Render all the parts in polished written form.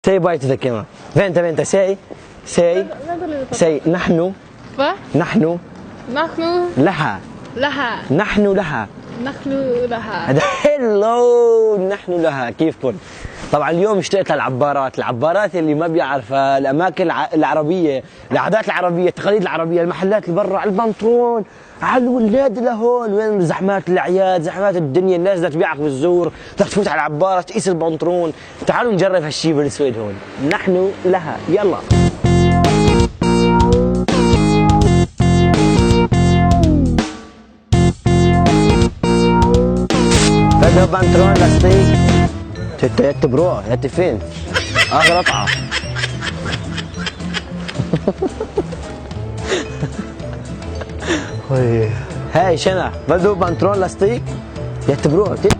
Say bye to the camera. Venta, say. نحن. نحن. لها. نحن لها. هذا hello نحن لها. كيفكن؟ طبعا اليوم اشتقت للعبارات اللي ما بيعرفها، الاماكن العربيه، العادات العربيه، التقاليد العربيه، المحلات اللي برا، على البنطلون، على الولاد لهون، وين زحمات الاعياد، زحمات الدنيا، الناس بدها تبيعك بالزور، بدك تفوت على العباره تقيس البنطلون. تعالوا نجرب هالشيء بالسويد هون. نحن لها، يلا. هذا بنطلون لاستيك. يا برو يا فين؟ اخر قطعه. هاي شنو؟ بدو بنطلون لاستيك؟ يا برو تيتا.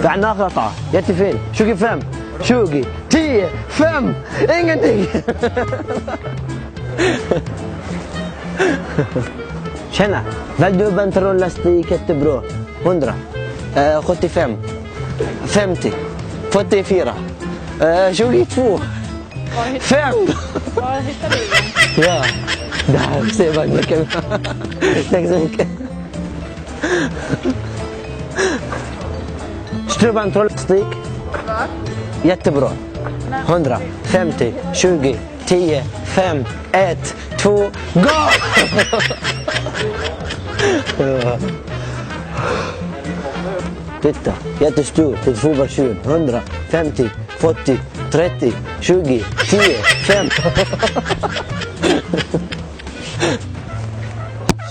تعال اخر قطعه. يا فين؟ شوقي فهم. شوقي تي فهم. انجتي. شنو؟ بدو بنطلون لاستيك يا برو. هندرة. خدتي فهم. فهمتي. فوتي فيرة. شو يتفو فهم. يا ده سيبك بالكاميرا. شتري بنطلون لاستيك يتبرو هندرة فهمتي شوقي تيه فهم ات تو جو. تتا يا تشتور تدفو برشون هندرة فهمتي فوتي تريتي شوقي تيه فهم.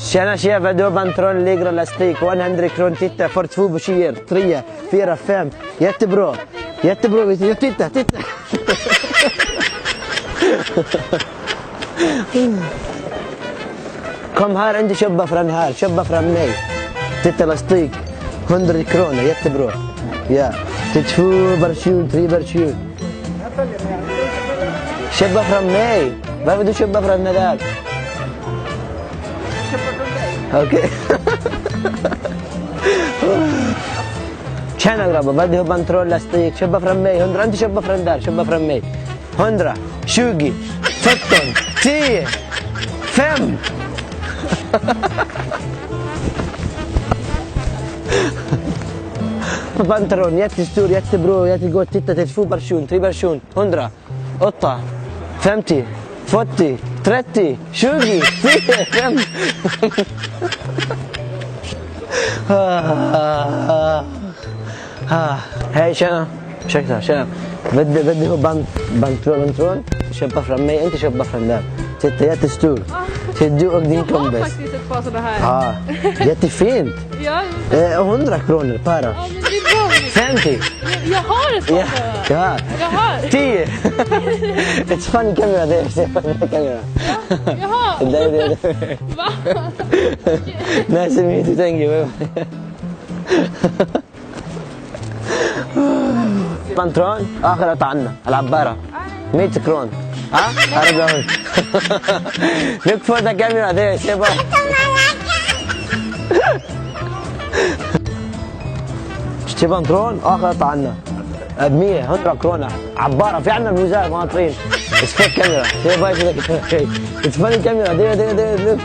شانا شيا بدو بنطلون ليجرا لاستيك 100 كرون تيتا فورتفو بشير تريا فيرا فهم يتبرو يا تيتا. كم هار عندي شبه فرن هار شبه فرن مي تيتا لاستيك 100 كرون يتبرو يا تدفو برشون تري برشون شبه فرن مي ما بدو شبه فرن ذاك. اوكي. كان اقرب بده بنطلون لاستيك شبه فرمي هندرة انت شبه فرندار شبه فرمي هندرة شوقي فتن تي فم. بنطلون يا تستور يا تبرو يا تقول تيتا تدفو برشون تري برشون هندرة قطة فهمتي فوتي ترتي شوقي تي فم. هاي شنو؟ شكلها شنو؟ بدي هو بنطلون شبه فرمي انت شبه فرندار تيتا يا تستور تدو اقدينكم بس. جاتي فين؟ Ja. 100 kronor para. Femti. Jag har ett sånt. Ja. Jag har. 10. It's funny camera there. Se på den kamera. Jaha. Det. Va? Nice to meet you. Thank you. بنطلون اخر قطعنا العباره 100 كرون. ها؟ أربعون. Look for the camera there. Se på. اشتري بنطلون اخر قطعنا ب 100 كرونه عباره في عندنا الوزاره ناطرين. اسفك كاميرا سي باي كذا شيء. اتفنن الكاميرا دي